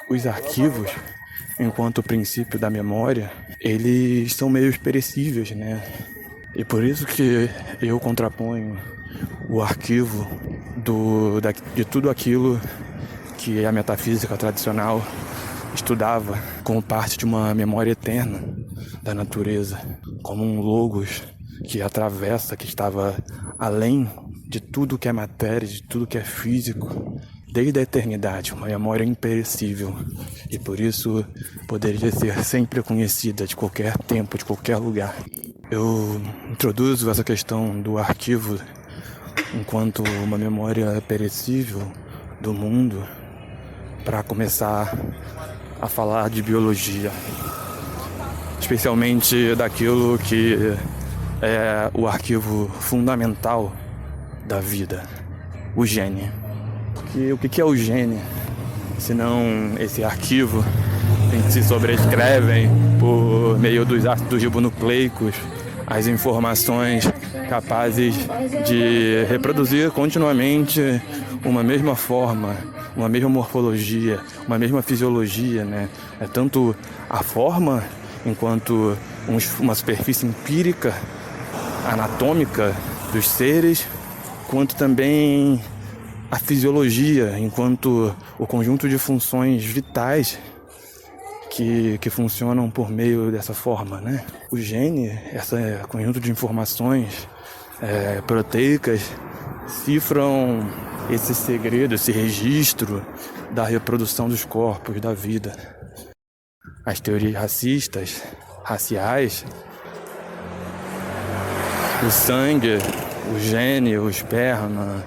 Os arquivos, enquanto princípio da memória, eles são meio perecíveis, né? E por isso que eu contraponho o arquivo de tudo aquilo que a metafísica tradicional estudava como parte de uma memória eterna da natureza, como um logos que atravessa, que estava além de tudo que é matéria, de tudo que é físico, desde a eternidade, uma memória imperecível, e por isso poderia ser sempre conhecida de qualquer tempo, de qualquer lugar. Eu introduzo essa questão do arquivo enquanto uma memória perecível do mundo para começar a falar de biologia, especialmente daquilo que é o arquivo fundamental da vida, o gene. Porque o que é o gene, se não esse arquivo em que se sobrescrevem por meio dos ácidos ribonucleicos as informações capazes de reproduzir continuamente uma mesma forma, uma mesma morfologia, uma mesma fisiologia, né? É tanto a forma enquanto uma superfície empírica, anatômica dos seres, quanto também a fisiologia enquanto o conjunto de funções vitais que funcionam por meio dessa forma, né? O gene, esse conjunto de informações proteicas, cifram esse segredo, esse registro da reprodução dos corpos, da vida. As teorias racistas, raciais, o sangue, o gene, o esperma,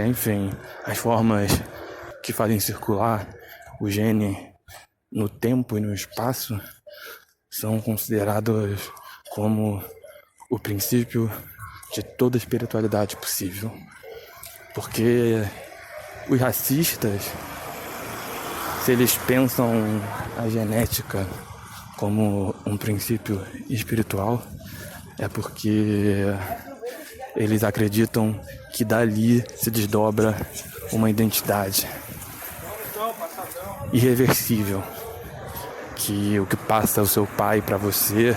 enfim, as formas que fazem circular o gene no tempo e no espaço são consideradas como o princípio de toda espiritualidade possível. Porque os racistas, se eles pensam a genética como um princípio espiritual, é porque eles acreditam que dali se desdobra uma identidade irreversível, que o que passa o seu pai para você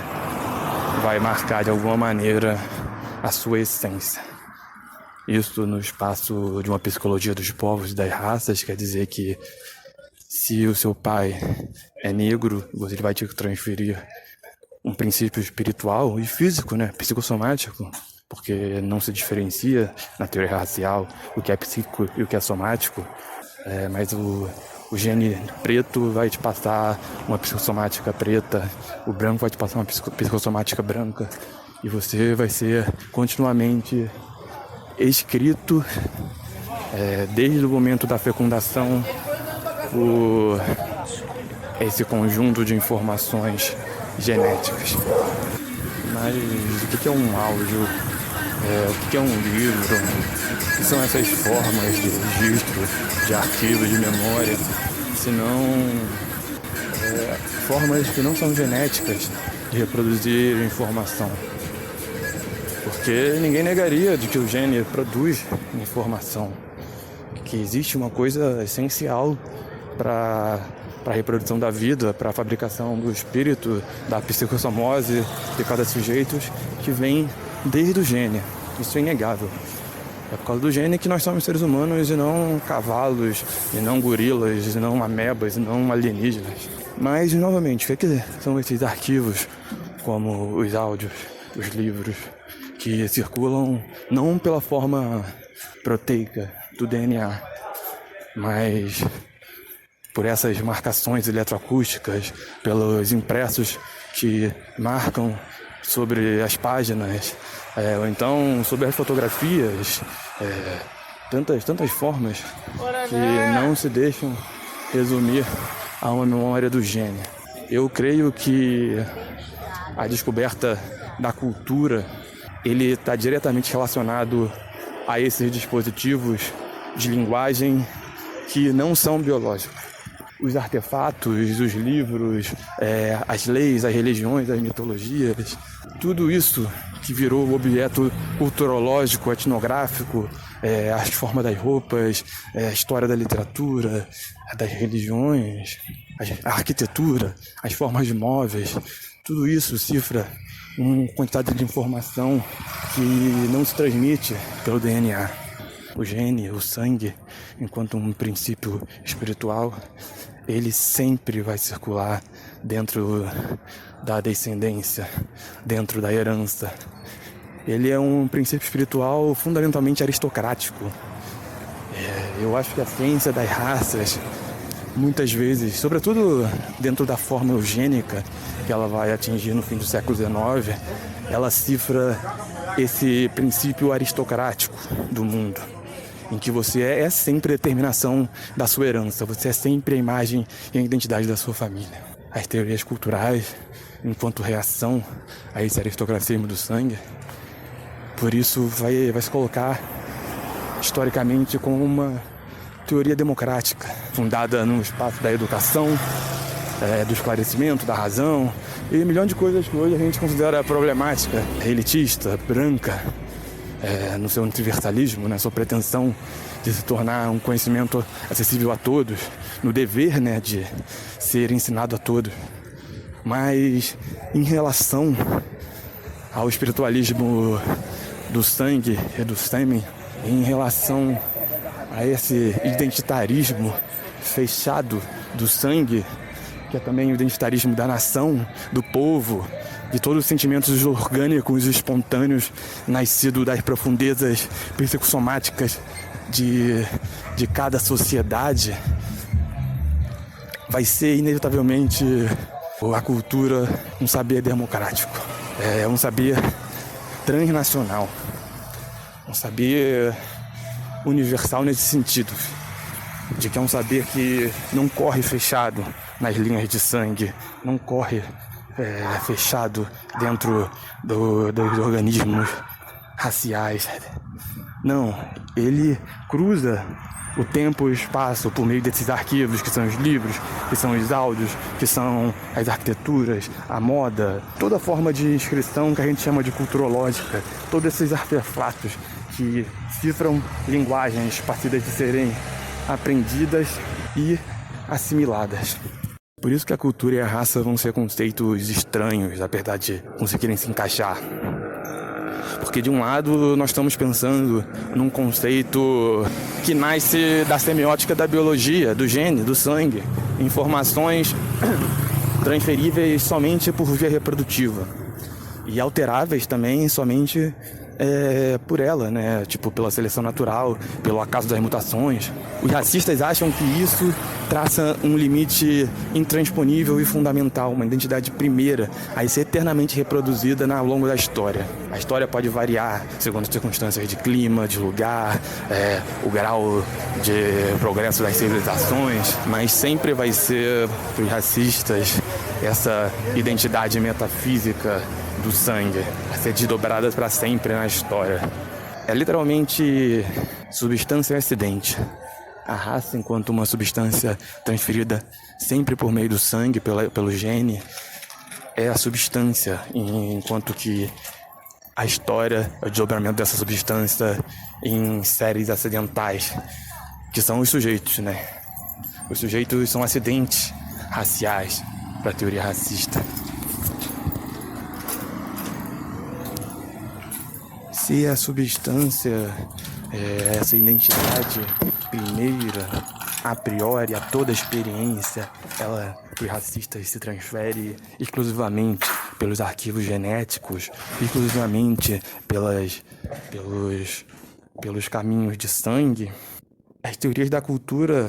vai marcar de alguma maneira a sua essência. Isso no espaço de uma psicologia dos povos e das raças quer dizer que se o seu pai é negro, você vai te transferir um princípio espiritual e físico, né, psicossomático, porque não se diferencia na teoria racial o que é psíquico e o que é somático, mas o gene preto vai te passar uma psicossomática preta, o branco vai te passar uma psicossomática branca, e você vai ser continuamente escrito, desde o momento da fecundação, por esse conjunto de informações genéticas. Mas o que é um áudio? O que é um livro? O que são essas formas de registro, de arquivo, de memória, senão formas que não são genéticas de reproduzir informação? Porque ninguém negaria de que o gene produz informação, que existe uma coisa essencial para a reprodução da vida, para a fabricação do espírito, da psicossomose de cada sujeito, que vem desde o gene. Isso é inegável. É por causa do gene que nós somos seres humanos e não cavalos, e não gorilas, e não amebas, e não alienígenas. Mas, novamente, o que são esses arquivos, como os áudios, os livros, que circulam não pela forma proteica do DNA, mas por essas marcações eletroacústicas, pelos impressos que marcam sobre as páginas, ou então sobre as fotografias, tantas formas que não se deixam resumir a uma memória do gene. Eu creio que a descoberta da cultura, ele está diretamente relacionado a esses dispositivos de linguagem que não são biológicos. Os artefatos, os livros, as leis, as religiões, as mitologias, tudo isso que virou objeto culturológico, etnográfico, as formas das roupas, a história da literatura, das religiões, a arquitetura, as formas de móveis, tudo isso cifra uma quantidade de informação que não se transmite pelo DNA. O gene, o sangue, enquanto um princípio espiritual, ele sempre vai circular dentro da descendência, dentro da herança. Ele é um princípio espiritual fundamentalmente aristocrático. Eu acho que a ciência das raças, muitas vezes, sobretudo dentro da forma eugênica que ela vai atingir no fim do século XIX, ela cifra esse princípio aristocrático do mundo, em que você é sempre a determinação da sua herança, você é sempre a imagem e a identidade da sua família. As teorias culturais, enquanto reação a esse aristocracismo do sangue, por isso vai se colocar historicamente como uma teoria democrática, fundada no espaço da educação, do esclarecimento, da razão e um milhão de coisas que hoje a gente considera problemática, elitista, branca, no seu universalismo, na sua pretensão de se tornar um conhecimento acessível a todos, no dever, de ser ensinado a todos. Mas em relação ao espiritualismo do sangue e do sêmen, em relação a esse identitarismo fechado do sangue, que é também o identitarismo da nação, do povo, de todos os sentimentos orgânicos e espontâneos nascidos das profundezas psicossomáticas de cada sociedade, vai ser inevitavelmente a cultura um saber democrático, um saber transnacional, um saber universal nesse sentido, de que é um saber que não corre fechado nas linhas de sangue, não corre fechado dentro dos organismos raciais. Não, ele cruza o tempo e o espaço por meio desses arquivos, que são os livros, que são os áudios, que são as arquiteturas, a moda, toda forma de inscrição que a gente chama de culturológica, todos esses artefatos que cifram linguagens partidas de serem aprendidas e assimiladas. Por isso que a cultura e a raça vão ser conceitos estranhos, apesar de conseguirem se encaixar. Porque de um lado nós estamos pensando num conceito que nasce da semiótica da biologia, do gene, do sangue, informações transferíveis somente por via reprodutiva e alteráveis também somente por ela, tipo pela seleção natural, pelo acaso das mutações. Os racistas acham que isso traça um limite intransponível e fundamental, uma identidade primeira a ser eternamente reproduzida ao longo da história. A história pode variar segundo as circunstâncias de clima, de lugar, o grau de progresso das civilizações, mas sempre vai ser para os racistas essa identidade metafísica do sangue a ser desdobrada para sempre na história. É literalmente substância e acidente. A raça, enquanto uma substância transferida sempre por meio do sangue, pelo gene, é a substância, enquanto que a história é o desdobramento dessa substância em séries acidentais, que são os sujeitos, Os sujeitos são acidentes raciais para a teoria racista. Se a substância, essa identidade primeira, a priori, a toda experiência, ela, para os racistas, se transfere exclusivamente pelos arquivos genéticos, exclusivamente pelos caminhos de sangue, as teorias da cultura,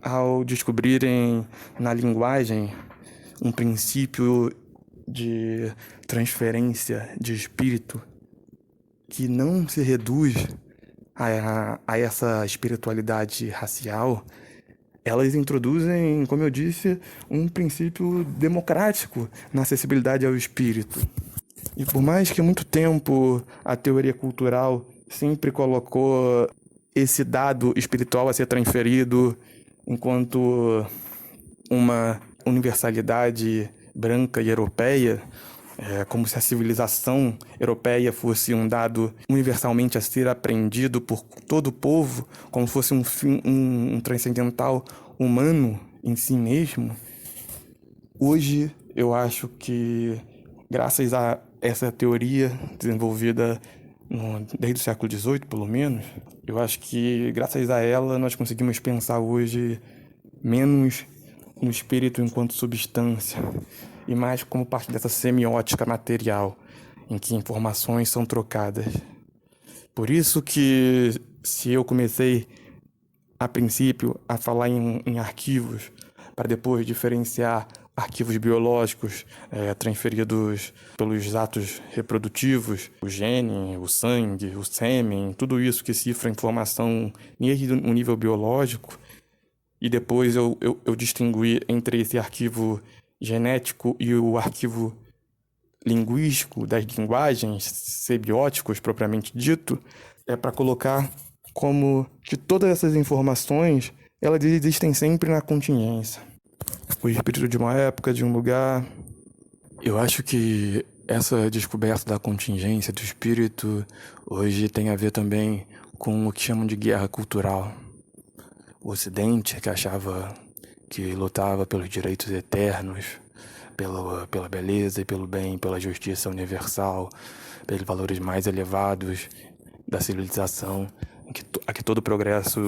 ao descobrirem na linguagem um princípio de transferência de espírito que não se reduz a essa espiritualidade racial, elas introduzem, como eu disse, um princípio democrático na acessibilidade ao espírito. E por mais que há muito tempo a teoria cultural sempre colocou esse dado espiritual a ser transferido enquanto uma universalidade branca e europeia, como se a civilização europeia fosse um dado universalmente a ser aprendido por todo o povo, como se fosse um fim, um transcendental humano em si mesmo. Hoje, eu acho que, graças a essa teoria desenvolvida desde o século XVIII, pelo menos, eu acho que, graças a ela, nós conseguimos pensar hoje menos no espírito enquanto substância e mais como parte dessa semiótica material, em que informações são trocadas. Por isso que, se eu comecei, a princípio, a falar em arquivos, para depois diferenciar arquivos biológicos transferidos pelos atos reprodutivos, o gene, o sangue, o sêmen, tudo isso que cifra informação no nível biológico, e depois eu distingui entre esse arquivo genético e o arquivo linguístico das linguagens, semióticos propriamente dito, para colocar como que todas essas informações, elas existem sempre na contingência. O espírito de uma época, de um lugar. Eu acho que essa descoberta da contingência do espírito hoje tem a ver também com o que chamam de guerra cultural. O Ocidente, que achava que lutava pelos direitos eternos, pela beleza e pelo bem, pela justiça universal, pelos valores mais elevados da civilização, a que todo progresso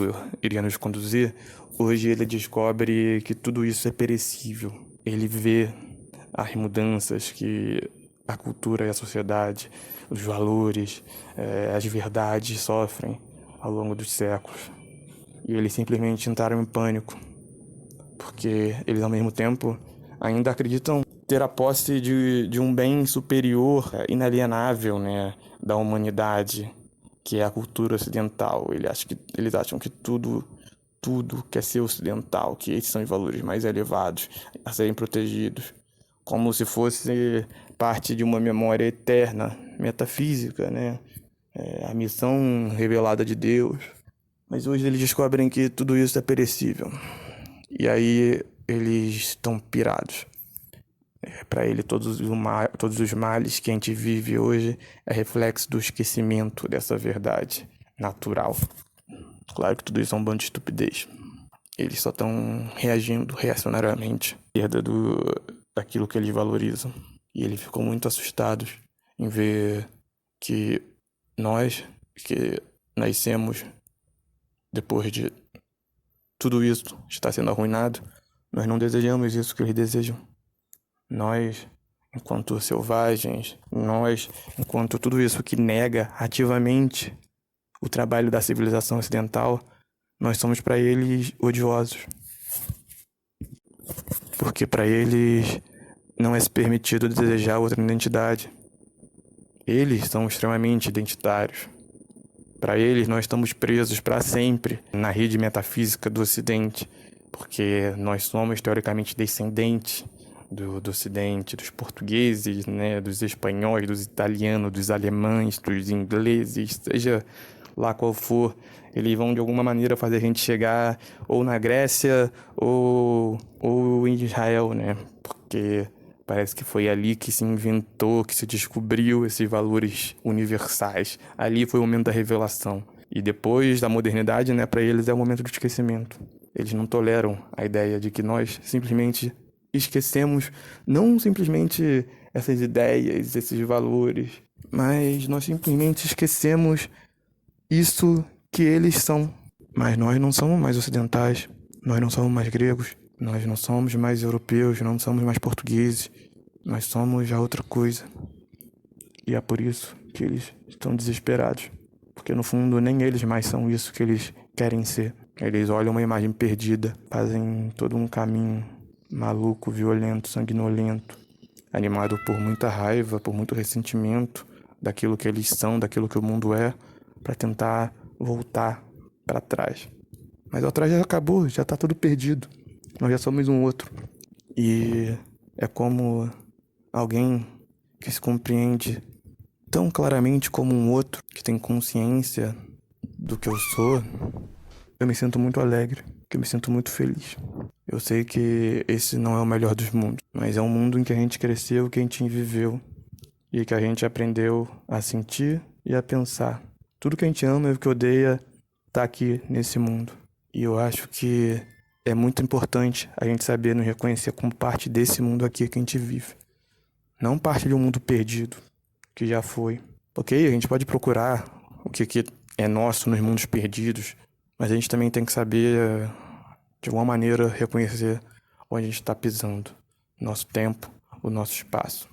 iria nos conduzir, hoje ele descobre que tudo isso é perecível. Ele vê as mudanças que a cultura e a sociedade, os valores, as verdades sofrem ao longo dos séculos. E eles simplesmente entraram em pânico, porque eles, ao mesmo tempo, ainda acreditam ter a posse de um bem superior, inalienável, né, da humanidade, que é a cultura ocidental. Eles acham que tudo quer ser ocidental, que esses são os valores mais elevados a serem protegidos, como se fosse parte de uma memória eterna, metafísica, né? A missão revelada de Deus. Mas hoje eles descobrem que tudo isso é perecível. E aí eles estão pirados. Para ele, todos os males que a gente vive hoje é reflexo do esquecimento dessa verdade natural. Claro que tudo isso é um bando de estupidez. Eles só estão reagindo reacionariamente à perda daquilo que eles valorizam. E eles ficam muito assustados em ver que nós, que nascemos depois de tudo isso estar sendo arruinado, nós não desejamos isso que eles desejam. Nós, enquanto selvagens, nós, enquanto tudo isso que nega ativamente o trabalho da civilização ocidental, nós somos para eles odiosos. Porque para eles não é permitido desejar outra identidade. Eles são extremamente identitários. Para eles, nós estamos presos para sempre na rede metafísica do Ocidente, porque nós somos teoricamente descendentes do Ocidente, dos portugueses, né, dos espanhóis, dos italianos, dos alemães, dos ingleses, seja lá qual for, eles vão de alguma maneira fazer a gente chegar ou na Grécia ou em Israel, né? Porque parece que foi ali que se inventou, que se descobriu esses valores universais. Ali foi o momento da revelação. E depois da modernidade, né, para eles é o momento do esquecimento. Eles não toleram a ideia de que nós simplesmente esquecemos, não simplesmente essas ideias, esses valores, mas nós simplesmente esquecemos isso que eles são. Mas nós não somos mais ocidentais, nós não somos mais gregos, nós não somos mais europeus, não somos mais portugueses, nós somos já outra coisa. E é por isso que eles estão desesperados, porque no fundo nem eles mais são isso que eles querem ser. Eles olham uma imagem perdida, fazem todo um caminho maluco, violento, sanguinolento, animado por muita raiva, por muito ressentimento daquilo que eles são, daquilo que o mundo é, para tentar voltar para trás. Mas o atrás já acabou, já tá tudo perdido. Nós já somos um outro. E é como alguém que se compreende tão claramente como um outro, que tem consciência do que eu sou. Eu me sinto muito alegre, que eu me sinto muito feliz. Eu sei que esse não é o melhor dos mundos, mas é um mundo em que a gente cresceu, que a gente viveu, e que a gente aprendeu a sentir e a pensar. Tudo que a gente ama e o que odeia tá aqui nesse mundo. E eu acho que é muito importante a gente saber nos reconhecer como parte desse mundo aqui que a gente vive. Não parte de um mundo perdido, que já foi. Ok, a gente pode procurar o que é nosso nos mundos perdidos, mas a gente também tem que saber, de alguma maneira, reconhecer onde a gente está pisando. Nosso tempo, o nosso espaço.